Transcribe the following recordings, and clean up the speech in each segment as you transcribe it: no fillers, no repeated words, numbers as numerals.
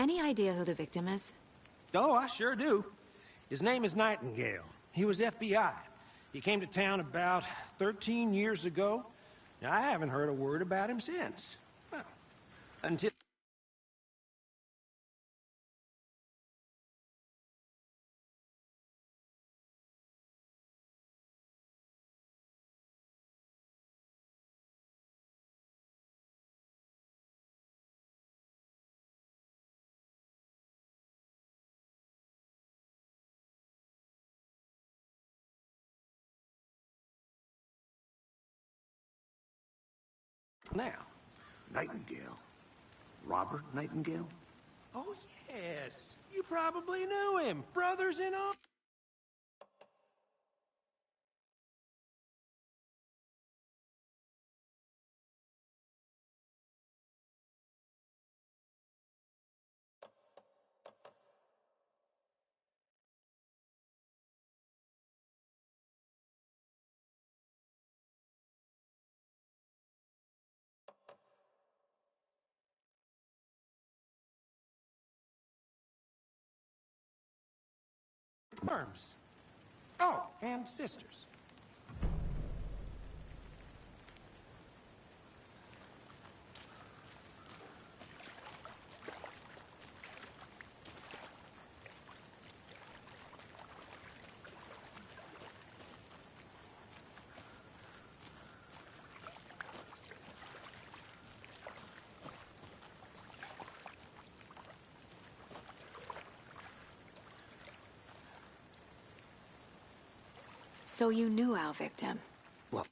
Any idea who the victim is? Oh, I sure do. His name is Nightingale. He was FBI. He came to town about 13 years ago. Now, I haven't heard a word about him since. Well, until... now. Nightingale? Robert Nightingale? Oh, yes. You probably knew him. Brothers in all... Arms. Oh, and sisters. So you knew our victim? Well,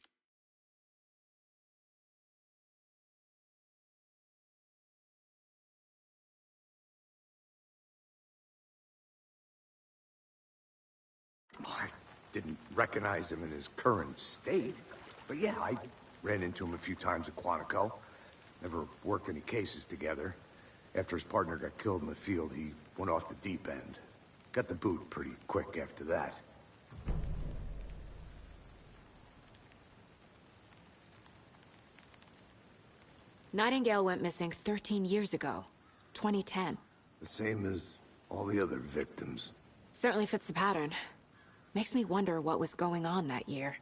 I didn't recognize him in his current state. But yeah, I ran into him a few times at Quantico. Never worked any cases together. After his partner got killed in the field, he went off the deep end. Got the boot pretty quick after that. Nightingale went missing 13 years ago. 2010. The same as all the other victims. Certainly fits the pattern. Makes me wonder what was going on that year.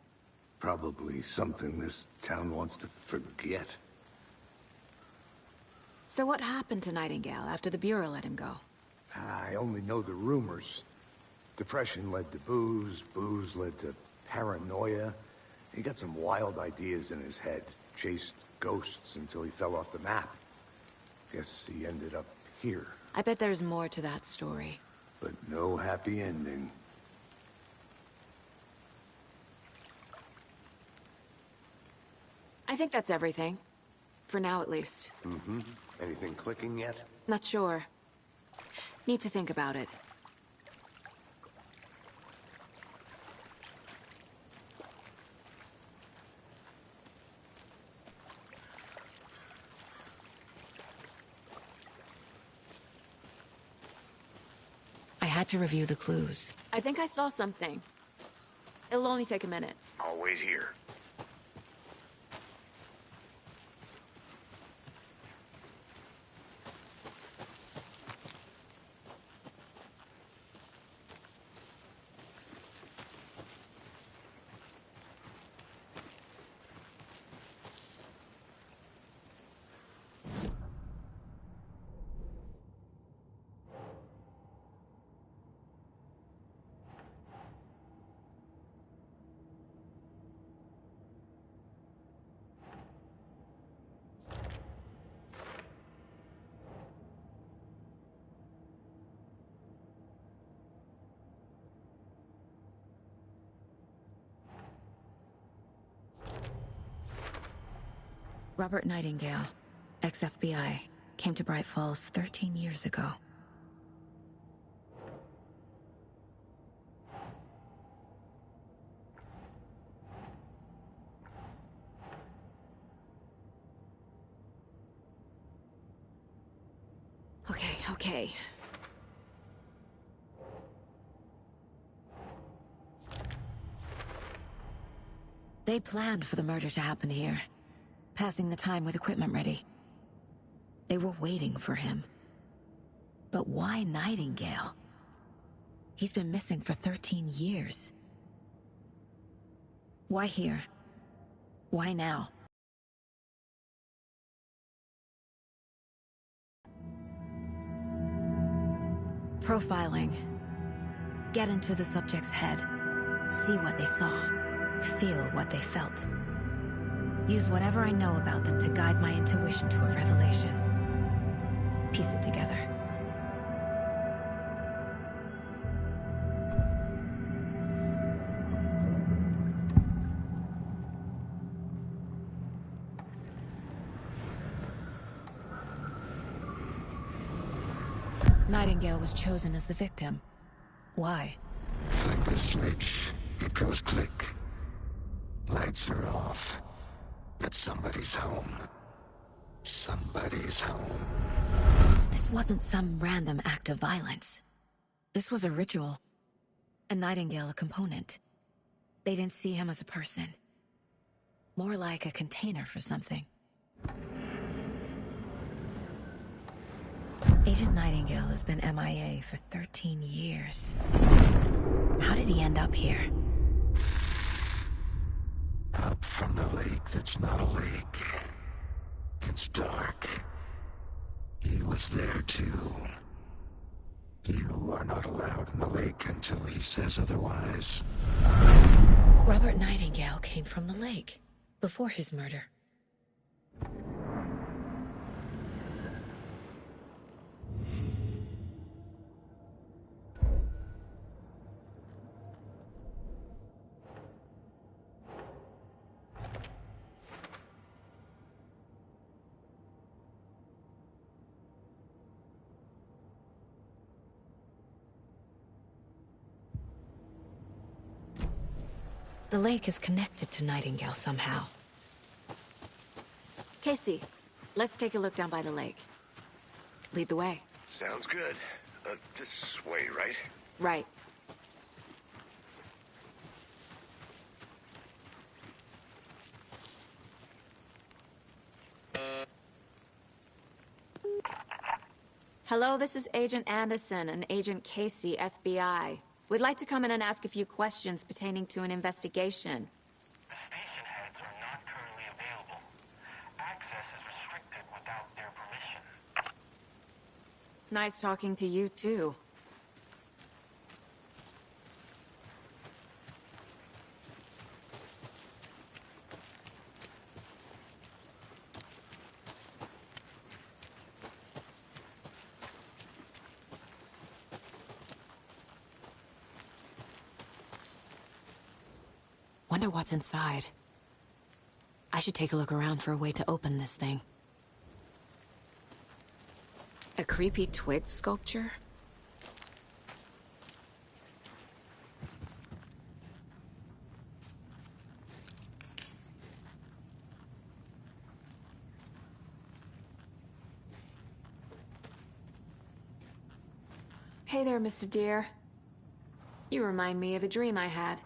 Probably something this town wants to forget. So what happened to Nightingale after the Bureau let him go? I only know the rumors. Depression led to booze, booze led to paranoia. He got some wild ideas in his head, chased ghosts until he fell off the map. Guess he ended up here. I bet there's more to that story. But no happy ending. I think that's everything. For now, at least. Mm-hmm. Anything clicking yet? Not sure. Need to think about it. I had to review the clues. I think I saw something. It'll only take a minute. I'll wait here. Robert Nightingale, ex-FBI, came to Bright Falls 13 years ago. Okay. They planned for the murder to happen here, passing the time with equipment ready. They were waiting for him. But why Nightingale? He's been missing for 13 years. Why here? Why now? Profiling. Get into the subject's head. See what they saw. Feel what they felt. Use whatever I know about them to guide my intuition to a revelation. Piece it together. Nightingale was chosen as the victim. Why? Flick the switch, it goes click. Lights are off. But somebody's home. Somebody's home. This wasn't some random act of violence. This was a ritual. And Nightingale a component. They didn't see him as a person. More like a container for something. Agent Nightingale has been MIA for 13 years. How did he end up here? Up from the lake that's not a lake. It's dark. He was there too. You are not allowed in the lake until he says otherwise. Robert Nightingale came from the lake, before his murder. The lake is connected to Nightingale somehow. Casey, let's take a look down by the lake. Lead the way. Sounds good. This way, right? Right. Hello, this is Agent Anderson and Agent Casey, FBI. We'd like to come in and ask a few questions pertaining to an investigation. The station heads are not currently available. Access is restricted without their permission. Nice talking to you, too. Wonder what's inside. I should take a look around for a way to open this thing. A creepy twig sculpture? Hey there, Mr. Deer. You remind me of a dream I had.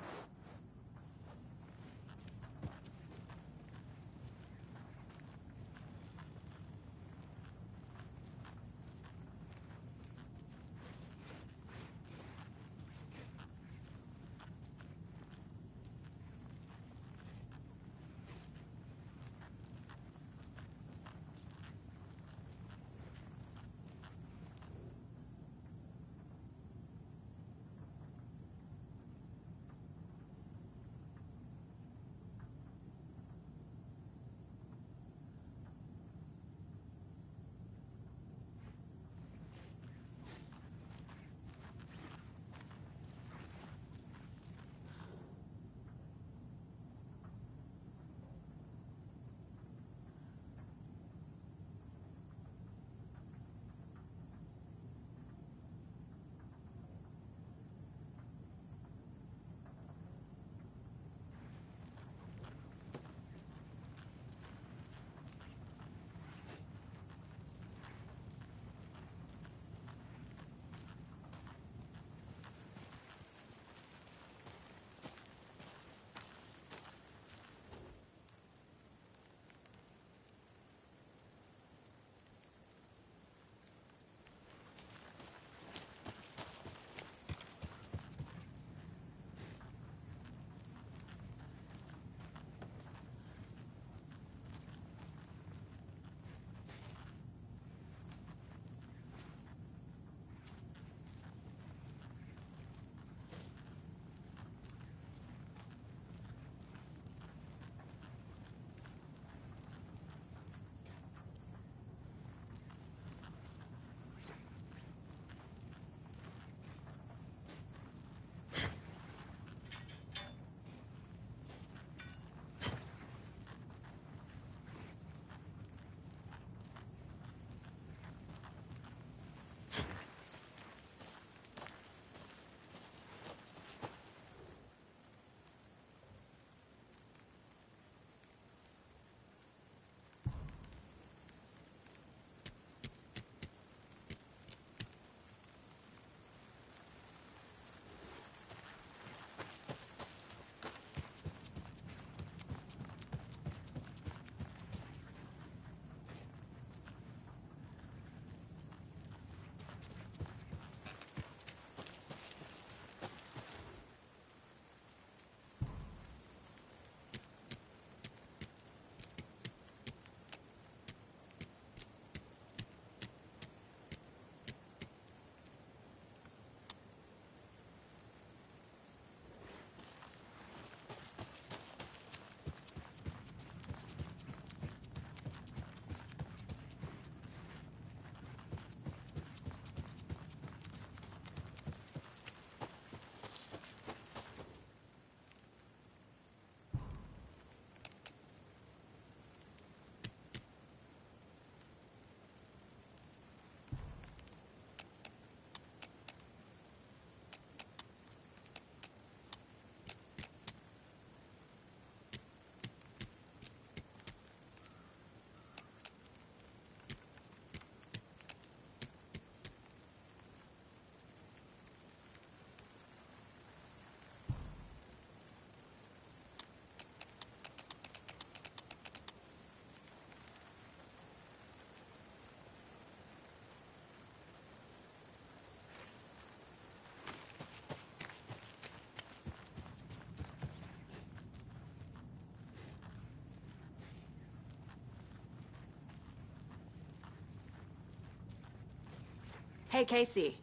Hey, Casey.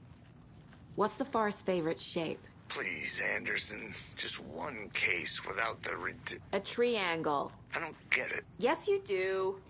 What's the Forest's favorite shape? Please, Anderson. Just one case without the A triangle. I don't get it. Yes, you do.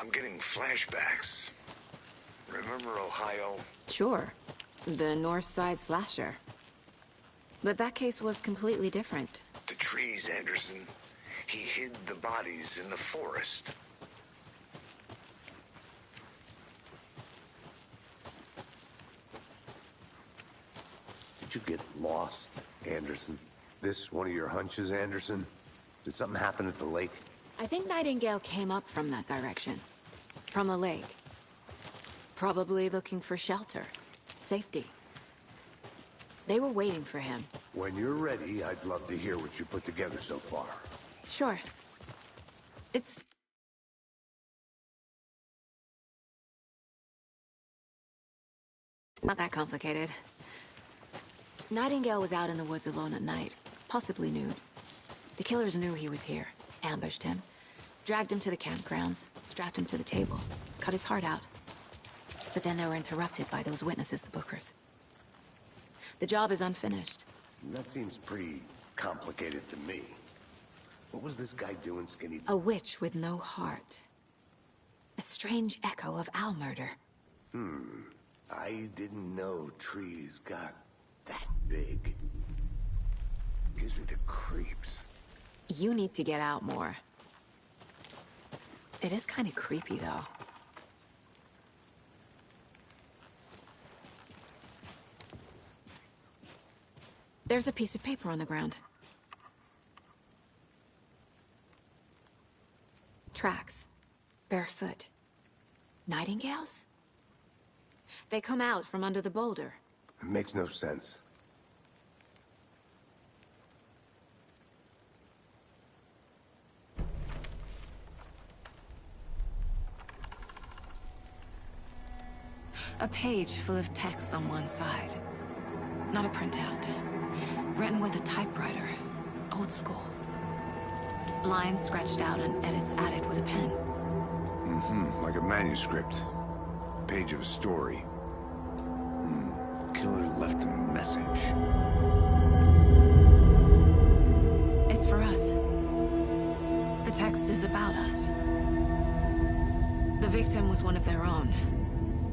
I'm getting flashbacks. Remember Ohio? Sure. The North Side slasher. But that case was completely different. The trees, Anderson. He hid the bodies in the forest. Did you get lost, Anderson? This one of your hunches, Anderson? Did something happen at the lake? I think Nightingale came up from that direction. From the lake. Probably looking for shelter. Safety. They were waiting for him. When you're ready, I'd love to hear what you put together so far. Sure. It's... not that complicated. Nightingale was out in the woods alone at night, possibly nude. The killers knew he was here, ambushed him, dragged him to the campgrounds, strapped him to the table, cut his heart out. But then they were interrupted by those witnesses, the Bookers. The job is unfinished. That seems pretty complicated to me. What was this guy doing, Skinny? A witch with no heart. A strange echo of Al murder. I didn't know trees got that big. Gives me the creeps. You need to get out more. It is kind of creepy, though. There's a piece of paper on the ground. Tracks. Barefoot. Nightingales? They come out from under the boulder. It makes no sense. A page full of text on one side. Not a printout. Written with a typewriter. Old school. Lines scratched out and edits added with a pen. Mm-hmm, like a manuscript. Page of a story. Killer left a message. It's for us. The text is about us. The victim was one of their own.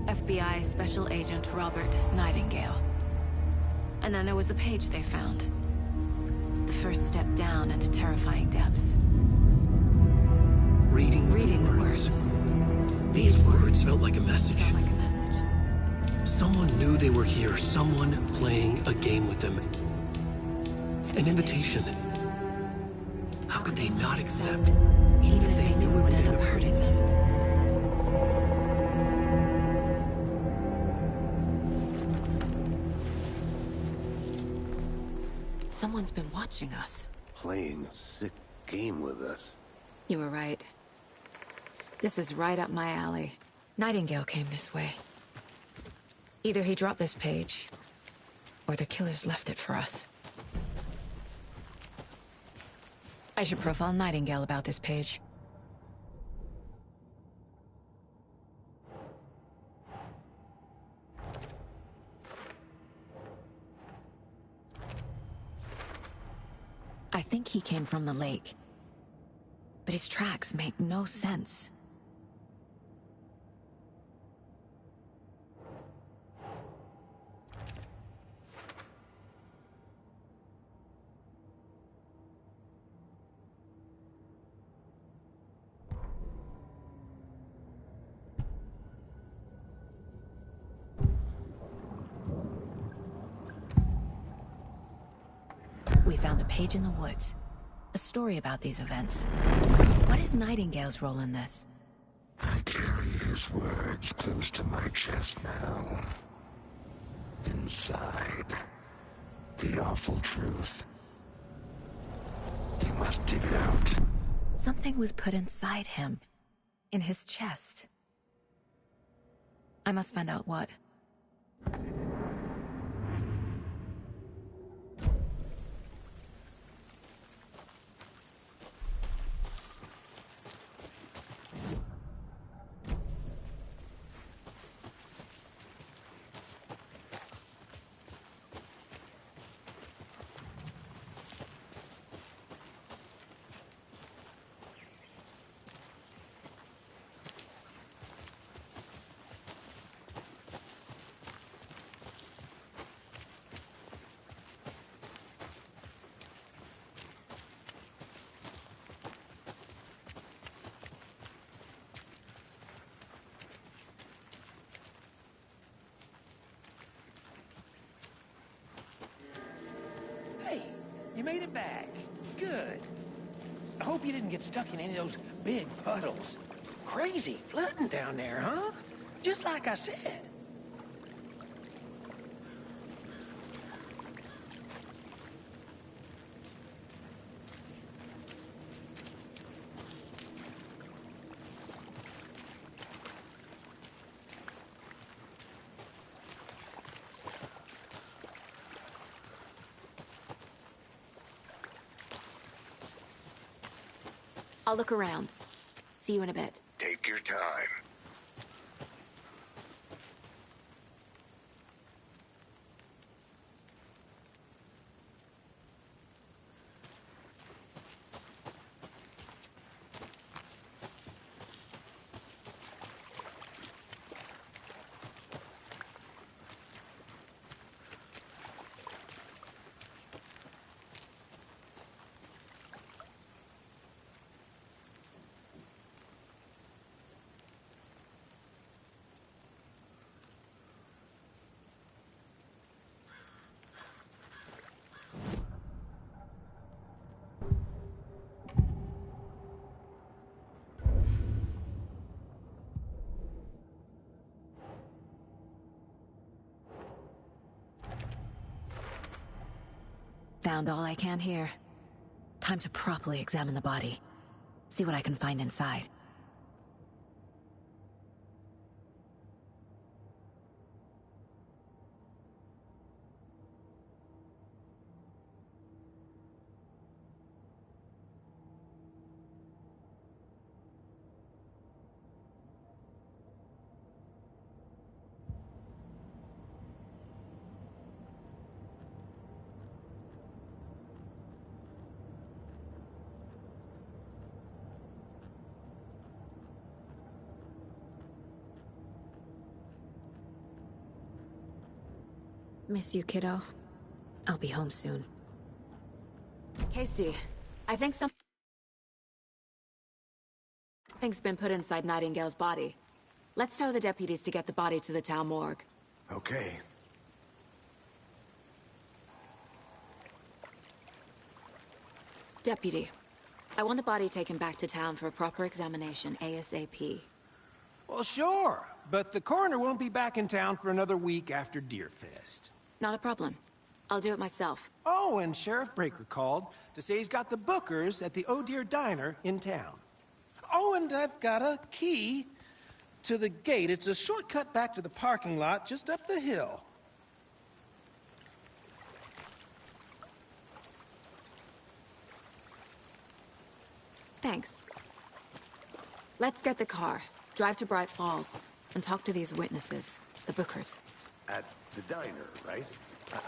FBI Special Agent Robert Nightingale. And then there was the page they found. The first step down into terrifying depths. Reading the the words. These words felt like a message. Felt like a message. Someone knew they were here. Someone playing a game with them. An invitation. How could they not accept? Even if they knew it would end up hurting them. Someone's been watching us. Playing a sick game with us. You were right. This is right up my alley. Nightingale came this way. Either he dropped this page, or the killers left it for us. I should profile Nightingale about this page. I think he came from the lake. But his tracks make no sense. We found a page in the woods. A story about these events. What is Nightingale's role in this? I carry his words close to my chest now. Inside, the awful truth. You must dig it out. Something was put inside him. In his chest. I must find out what. Hey, you made it back. Good. I hope you didn't get stuck in any of those big puddles. Crazy flooding down there, huh? Just like I said. I'll look around. See you in a bit. Take your time. Found all I can here. Time to properly examine the body. See what I can find inside. Miss you, kiddo. I'll be home soon. Casey, I think something's been put inside Nightingale's body. Let's tell the deputies to get the body to the town morgue. Okay. Deputy, I want the body taken back to town for a proper examination ASAP. Well, sure, but the coroner won't be back in town for another week after Deerfest. Not a problem. I'll do it myself. Oh, and Sheriff Breaker called to say he's got the Bookers at the Oh Dear Diner in town. Oh, and I've got a key to the gate. It's a shortcut back to the parking lot just up the hill. Thanks. Let's get the car, drive to Bright Falls, and talk to these witnesses, the Bookers. At the diner, right?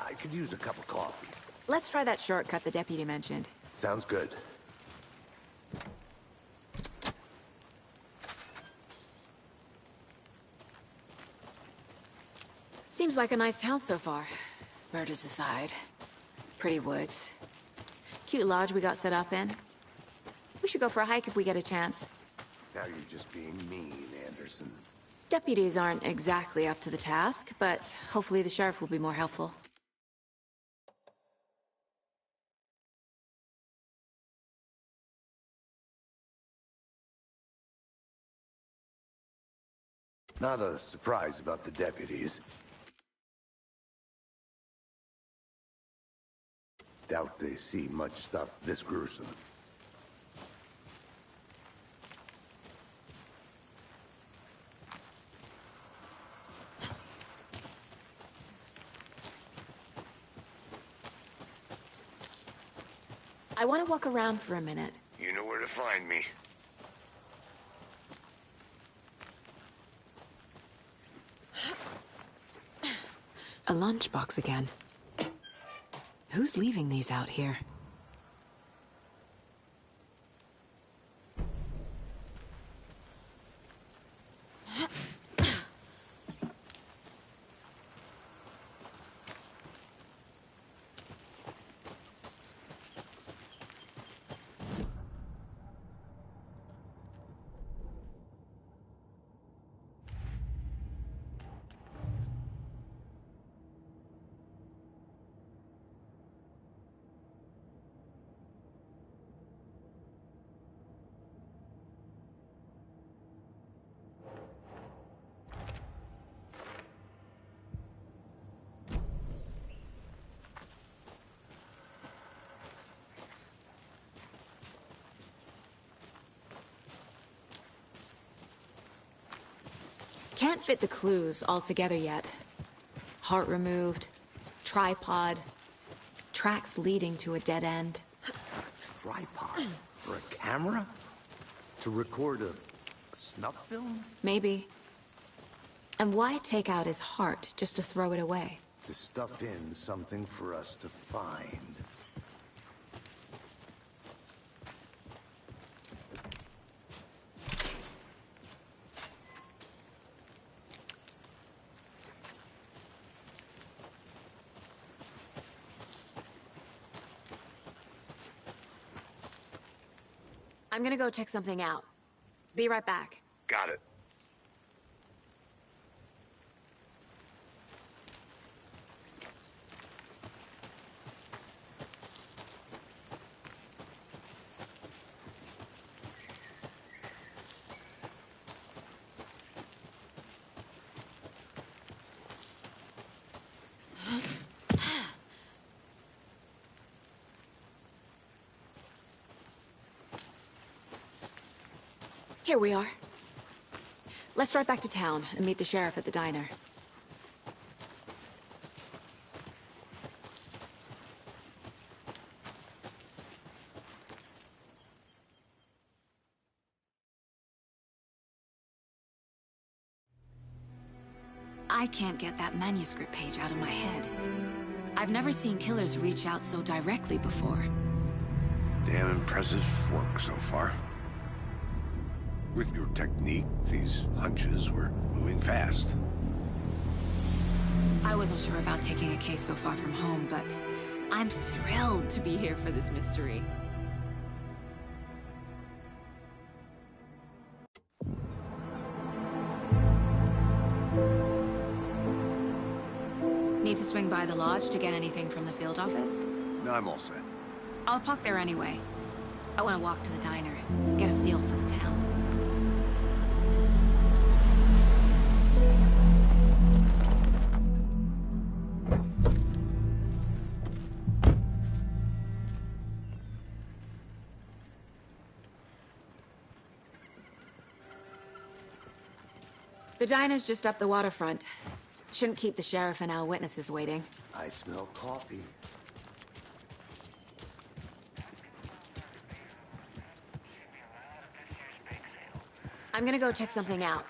I could use a cup of coffee. Let's try that shortcut the deputy mentioned. Sounds good. Seems like a nice town so far. Murders aside. Pretty woods. Cute lodge we got set up in. We should go for a hike if we get a chance. Now you're just being mean, Anderson. Deputies aren't exactly up to the task, but hopefully the sheriff will be more helpful. Not a surprise about the deputies. Doubt they see much stuff this gruesome. I want to walk around for a minute. You know where to find me. A lunchbox again. Who's leaving these out here? Can't fit the clues all together yet. Heart removed, tripod, tracks leading to a dead end. Tripod? For a camera? To record a snuff film? Maybe. And why take out his heart just to throw it away? To stuff in something for us to find. I'm gonna go check something out. Be right back. Got it. Here we are. Let's drive back to town and meet the sheriff at the diner. I can't get that manuscript page out of my head. I've never seen killers reach out so directly before. Damn impressive work so far. With your technique, these hunches were moving fast. I wasn't sure about taking a case so far from home, but I'm thrilled to be here for this mystery. Need to swing by the lodge to get anything from the field office? No, I'm all set. I'll park there anyway. I want to walk to the diner, get a feel for the town. The diner's just up the waterfront. Shouldn't keep the sheriff and our witnesses waiting. I smell coffee. I'm gonna go check something out.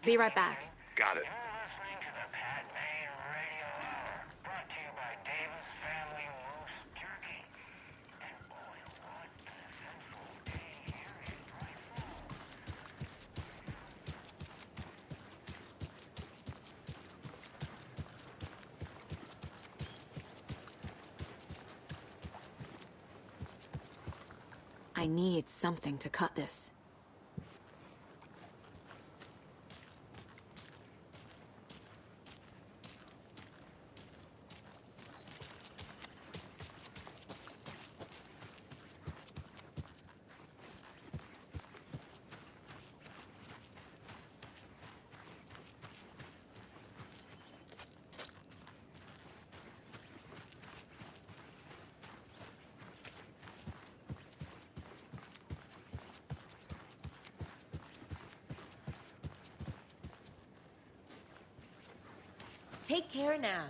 Be right back. Got it. You're listening to the Pat Maine Radio Hour, brought to you by Davis Family Moose Turkey. And boy, what a sensible day here in Rifle. I need something to cut this. Take care now.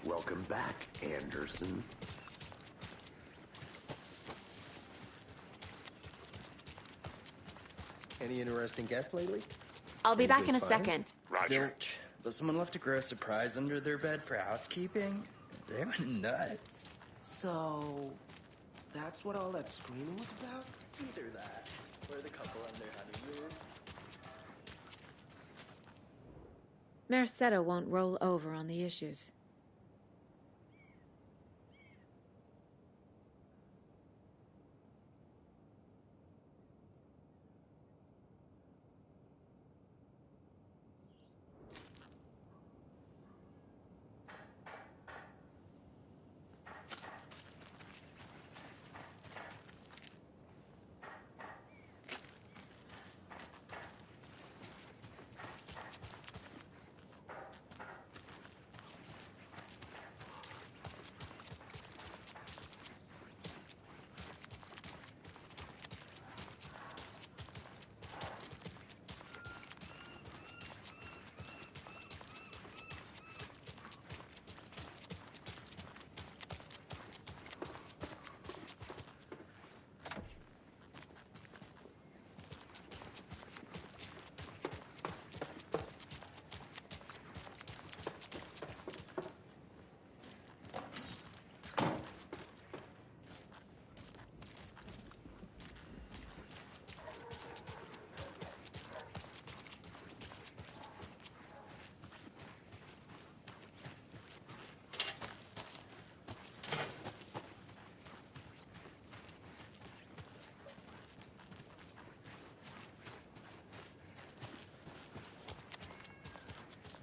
Welcome back, Anderson. Any interesting guests lately? I'll be Any back good in a finds? second. Roger. Zilch, but someone left a gross surprise under their bed for housekeeping? They went nuts. So, that's what all that screaming was about? Either that, or the couple on their honeymoon. Mercado won't roll over on the issues.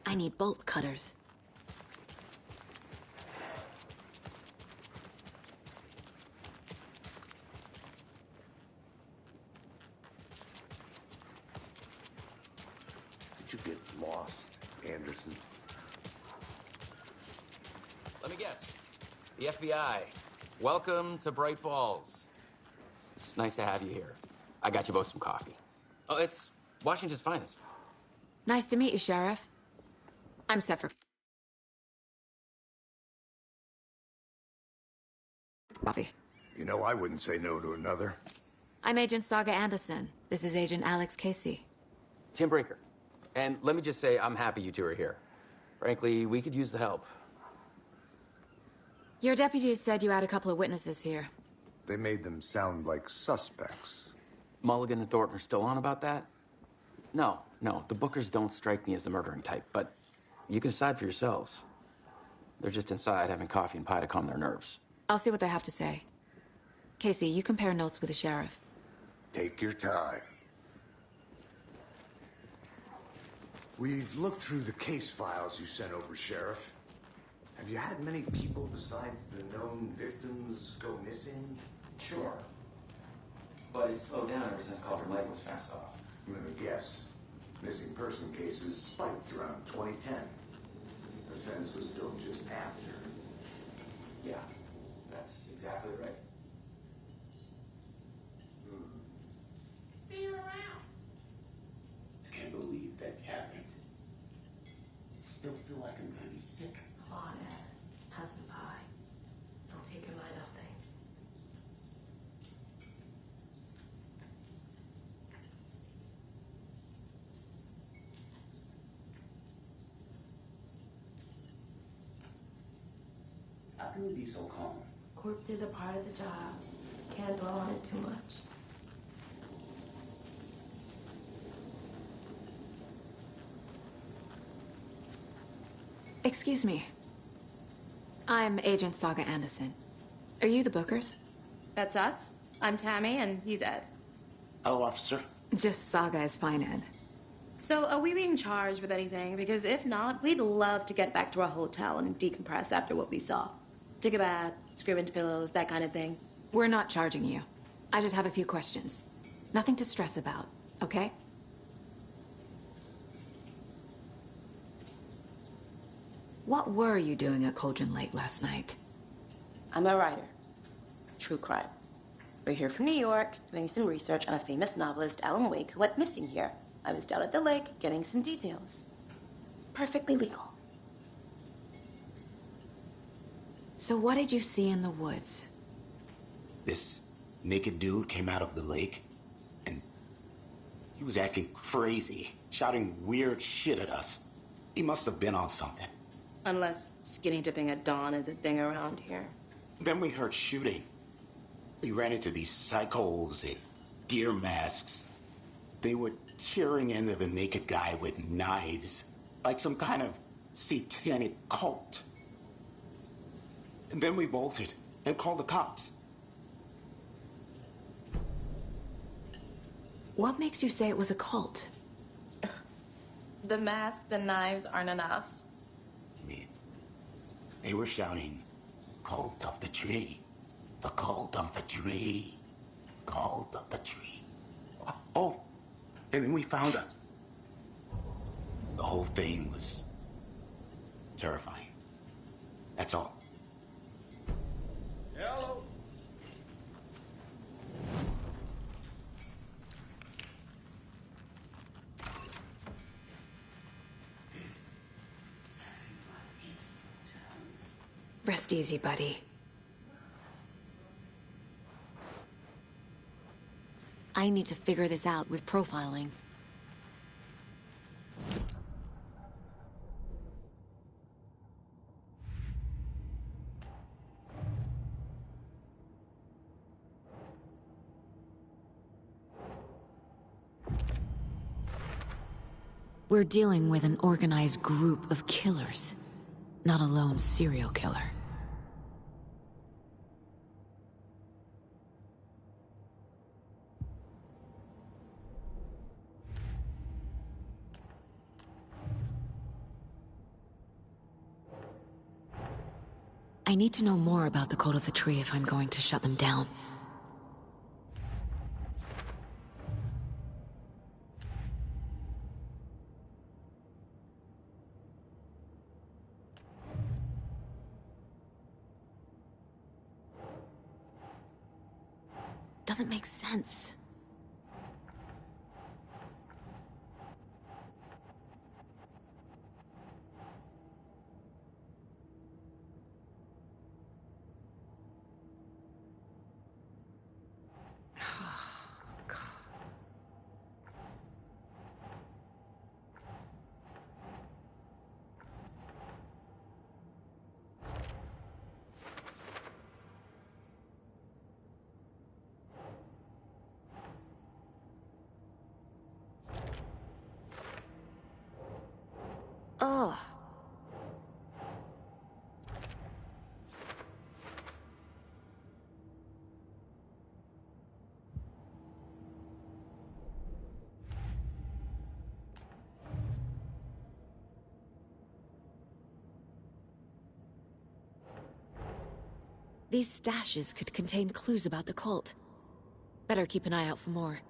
I need bolt cutters. Did you get lost, Anderson? Let me guess. The FBI. Welcome to Bright Falls. It's nice to have you here. I got you both some coffee. Oh, it's Washington's finest. Nice to meet you, Sheriff. I'm set for coffee. You know, I wouldn't say no to another. I'm Agent Saga Anderson. This is Agent Alex Casey. Tim Breaker. And let me just say, I'm happy you two are here. Frankly, we could use the help. Your deputies said you had a couple of witnesses here. They made them sound like suspects. Mulligan and Thornton are still on about that? No, the Bookers don't strike me as the murdering type, but you can decide for yourselves. They're just inside having coffee and pie to calm their nerves. I'll see what they have to say. Casey, you compare notes with the sheriff. Take your time. We've looked through the case files you sent over, Sheriff. Have you had many people besides the known victims go missing? Sure. But it's slowed down ever since Calder Lake was fast off. Let me guess. Missing person cases spiked around 2010. The fence was built just after. Yeah, that's exactly right. Be around. I can't believe that happened. I still feel like I'm gonna be sick. Come on, Ed. Have some pie. Don't take your mind off things. How can you be so calm? Corpses are part of the job. Can't dwell on it too much. Excuse me. I'm Agent Saga Anderson. Are you the Bookers? That's us. I'm Tammy, and he's Ed. Hello, officer. Just Saga is fine, Ed. So, are we being charged with anything? Because if not, we'd love to get back to our hotel and decompress after what we saw. Take a bath, scream into pillows, that kind of thing. We're not charging you. I just have a few questions. Nothing to stress about, okay? What were you doing at Cauldron Lake last night? I'm a writer. True crime. We're here from New York, doing some research on a famous novelist, Alan Wake, who went missing here. I was down at the lake, getting some details. Perfectly legal. So what did you see in the woods? This naked dude came out of the lake, and he was acting crazy, shouting weird shit at us. He must have been on something. Unless skinny dipping at dawn is a thing around here. Then we heard shooting. We ran into these psychos in deer masks. They were tearing into the naked guy with knives, like some kind of satanic cult. And then we bolted and called the cops. What makes you say it was a cult? The masks and knives aren't enough. They were shouting, "Cult of the tree, the cult of the tree, cult of the tree." Oh, and then we found out. The whole thing was terrifying. That's all. Hello. Rest easy, buddy. I need to figure this out with profiling. We're dealing with an organized group of killers, not a lone serial killer. I need to know more about the Cult of the Tree if I'm going to shut them down. Doesn't make sense. Oh. These stashes could contain clues about the cult. Better keep an eye out for more.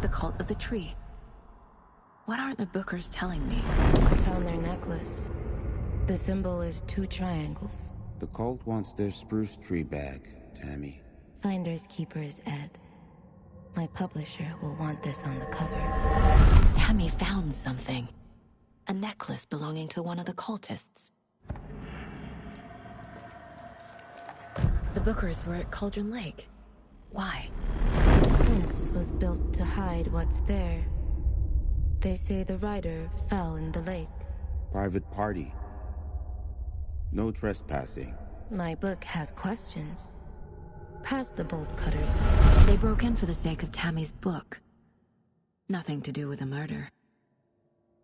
The Cult of the Tree. What aren't the Bookers telling me? I found their necklace. The symbol is 2 triangles. The cult wants their spruce tree back, Tammy. Finders keepers, Ed. My publisher will want this on the cover. Tammy found something. A necklace belonging to one of the cultists. The Bookers were at Cauldron Lake. Why? The fence was built to hide what's there. They say the rider fell in the lake. Private party. No trespassing. My book has questions. Past the bolt cutters. They broke in for the sake of Tammy's book. Nothing to do with a murder.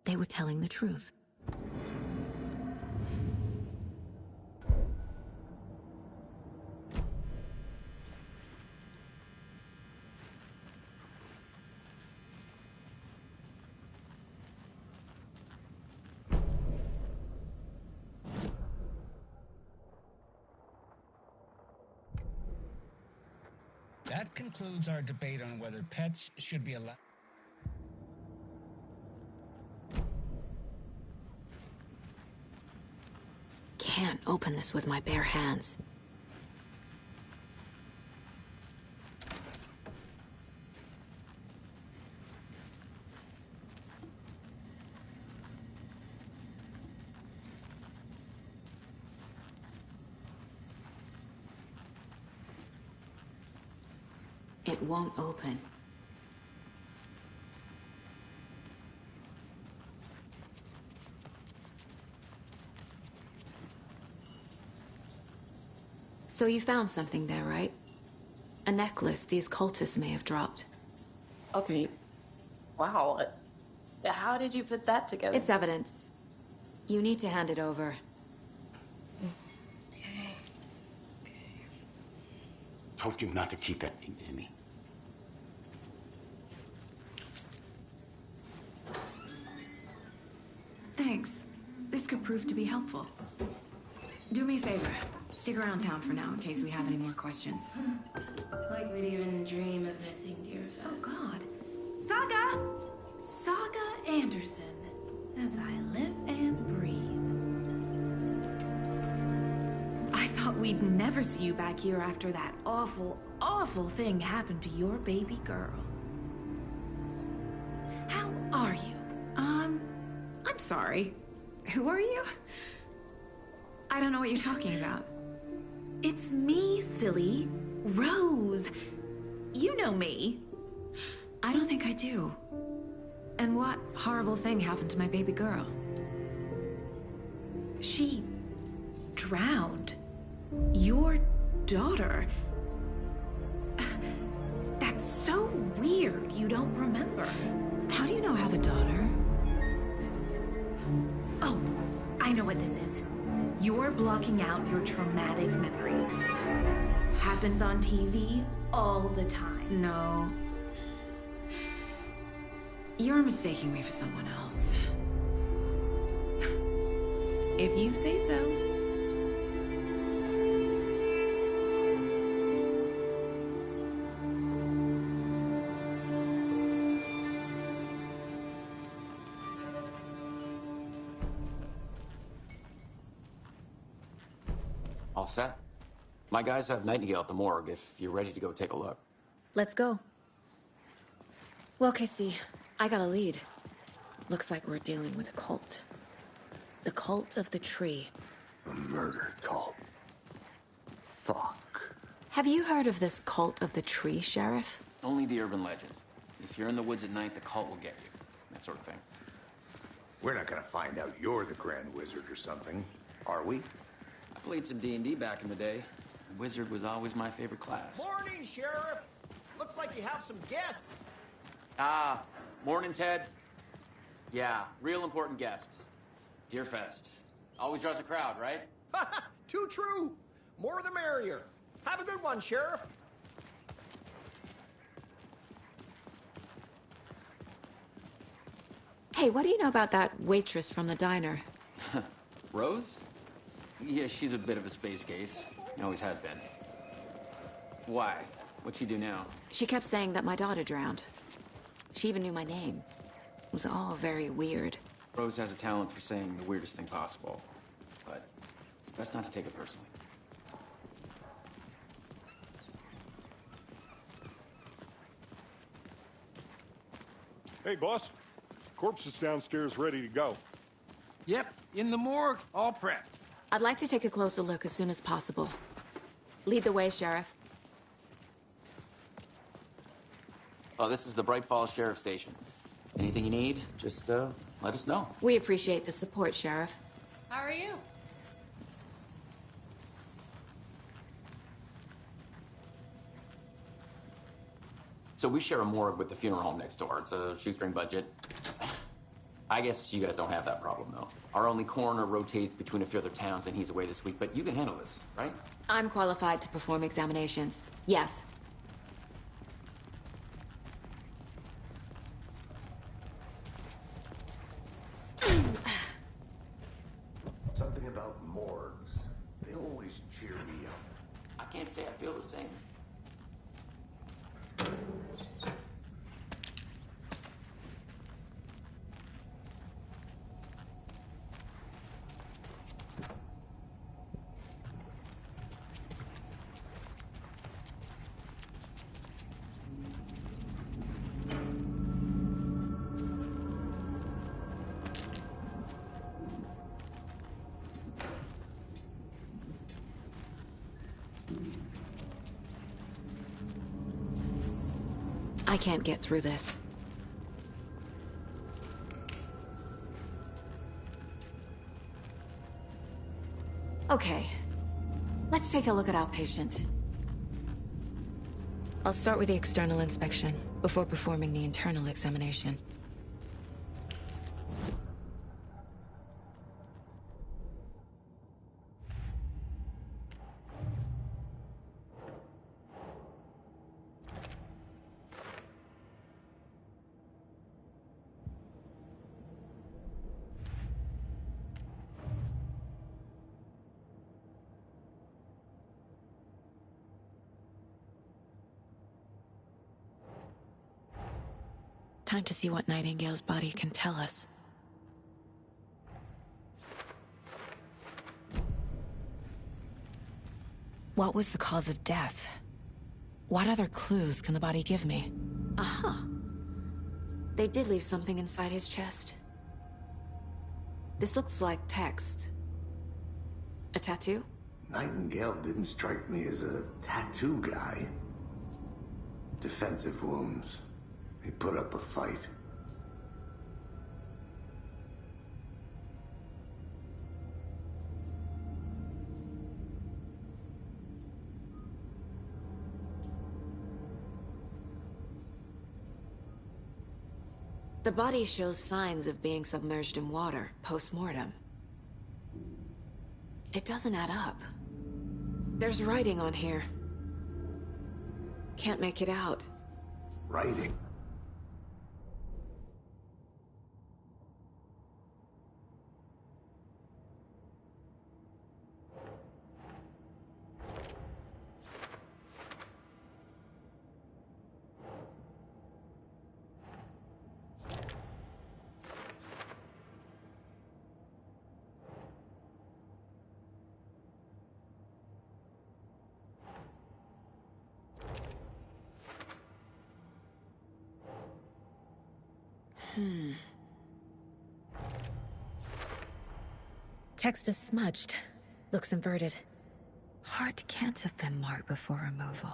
They were telling the truth. That concludes our debate on whether pets should be allowed. Can't open this with my bare hands. It won't open. So you found something there, right? A necklace these cultists may have dropped. Okay. Wow. How did you put that together? It's evidence. You need to hand it over. Told you not to keep that thing, Tammy. Thanks. This could prove to be helpful. Do me a favor. Stick around town for now in case we have any more questions. Like we'd even dream of missing Deerfest. Oh, God. Saga! Saga Anderson. As I live and breathe. I thought we'd never see you back here after that awful, awful thing happened to your baby girl. How are you? I'm sorry. Who are you? I don't know what you're talking about. It's me, silly. Rose. You know me. I don't think I do. And what horrible thing happened to my baby girl? She drowned. Your daughter. That's so weird you don't remember. How do you know I have a daughter? Oh, I know what this is. You're blocking out your traumatic memories. Happens on TV all the time. No. You're mistaking me for someone else. If you say so. All set. My guys have Nightingale at the morgue if you're ready to go take a look. Let's go. Well, Casey, I got a lead. Looks like we're dealing with a cult. The Cult of the Tree. A murder cult. Fuck. Have you heard of this Cult of the Tree, Sheriff? Only the urban legend. If If you're in the woods at night, the cult will get you. That sort of thing. We're not gonna find out you're the Grand Wizard or something, are we? I played some D&D back in the day. Wizard was always my favorite class. Morning, Sheriff. Looks like you have some guests. Ah, morning, Ted. Yeah, real important guests. Deerfest. Always draws a crowd, right? Too true. More the merrier. Have a good one, Sheriff. Hey, what do you know about that waitress from the diner? Rose? Yeah, she's a bit of a space case. Always has been. Why? What'd she do now? She kept saying that my daughter drowned. She even knew my name. It was all very weird. Rose has a talent for saying the weirdest thing possible. But it's best not to take it personally. Hey, boss. Corpse is downstairs ready to go. Yep, in the morgue, all prepped. I'd like to take a closer look as soon as possible. Lead the way, Sheriff. Oh, this is the Bright Falls Sheriff Station. Anything you need, just let us know. We appreciate the support, Sheriff. How are you? So we share a morgue with the funeral home next door. It's a shoestring budget. I guess you guys don't have that problem, though. Our only coroner rotates between a few other towns, and he's away this week, but you can handle this, right? I'm qualified to perform examinations. Yes. Something about morgues. They always cheer me up. I can't say I feel the same. I can't get through this. Okay. Let's take a look at our patient. I'll start with the external inspection before performing the internal examination. Time to see what Nightingale's body can tell us. What was the cause of death? What other clues can the body give me? Aha! They did leave something inside his chest. This looks like text. A tattoo? Nightingale didn't strike me as a tattoo guy. Defensive wounds. He put up a fight. The body shows signs of being submerged in water post-mortem. It doesn't add up. There's writing on here. Can't make it out. Writing? Text is smudged. Looks inverted. Heart can't have been marked before removal.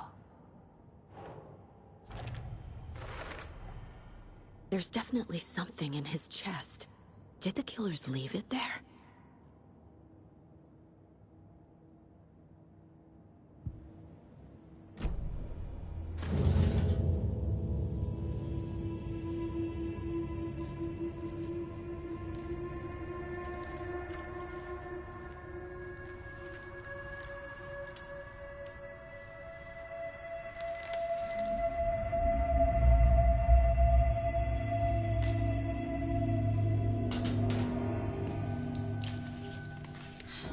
There's definitely something in his chest. Did the killers leave it there?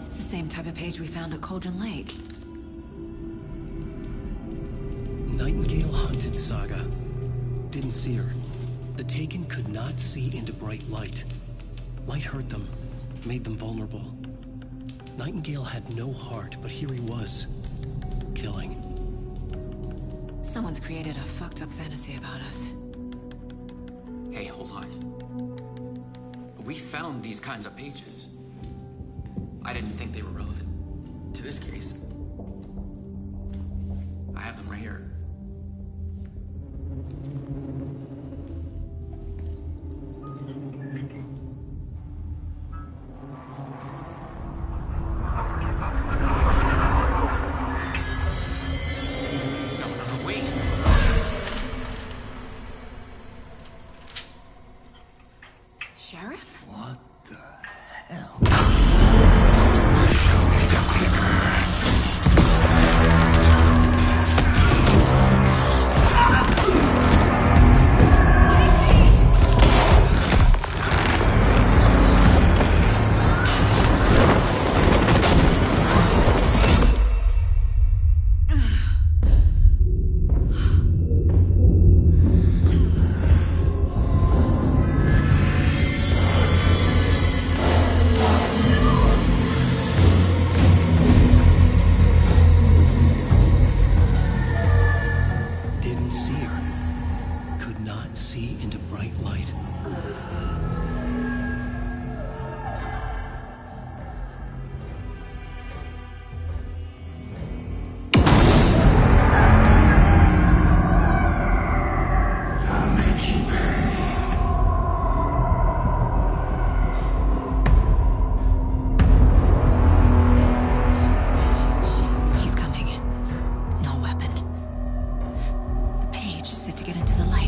It's the same type of page we found at Cauldron Lake. Nightingale hunted Saga. Didn't see her. The Taken could not see into bright light. Light hurt them, made them vulnerable. Nightingale had no heart, but here he was, killing. Someone's created a fucked up fantasy about us. Hey, hold on. We found these kinds of pages. I didn't think they were relevant to this case. I have them right here. No, wait. Sheriff? What the hell? Didn't see her. Could not see into bright light. I'll make you pay. He's coming. No weapon. The page said to get into the light.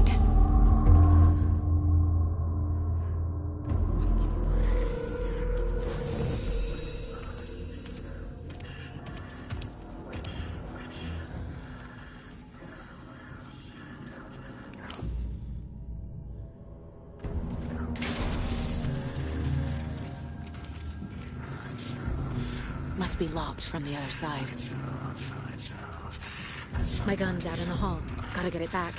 Must be locked from the other side. My gun's out in the hall. Gotta get it back.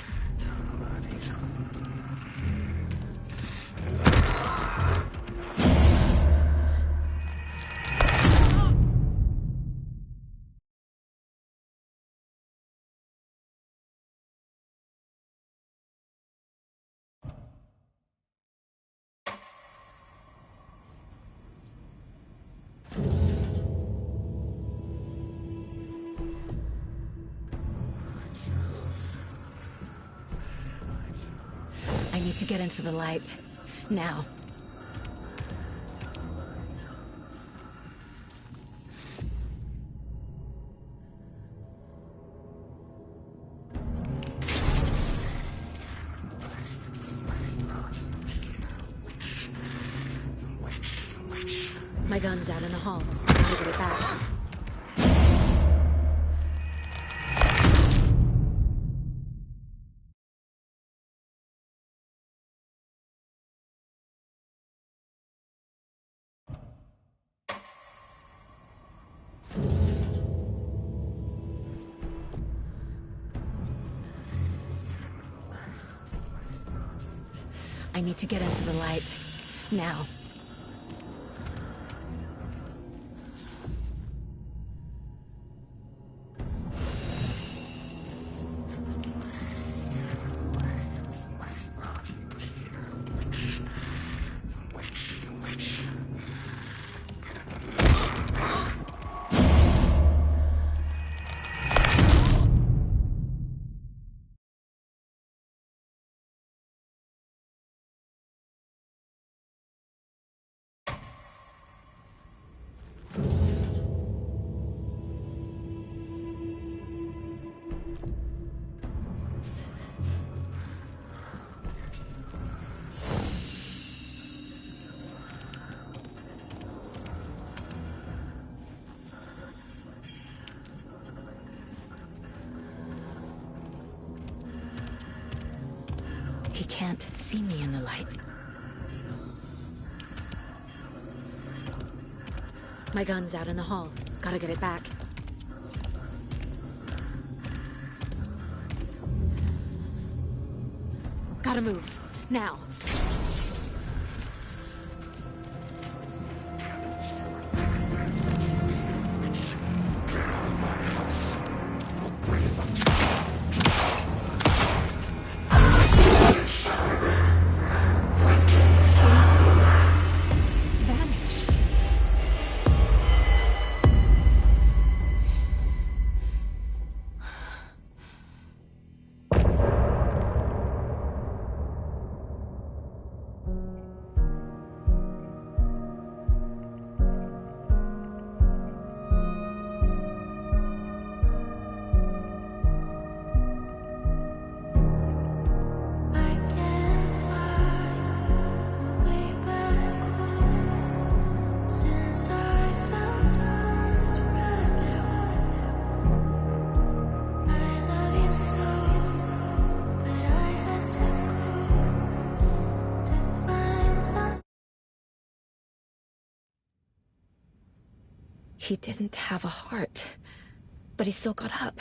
I need to get into the light. Now. My gun's out in the hall. Gotta get it back. I need to get into the light. Now. can't see me in the light. My gun's out in the hall. Gotta get it back. Gotta move. Now. Vanished. He didn't have a heart, but he still got up.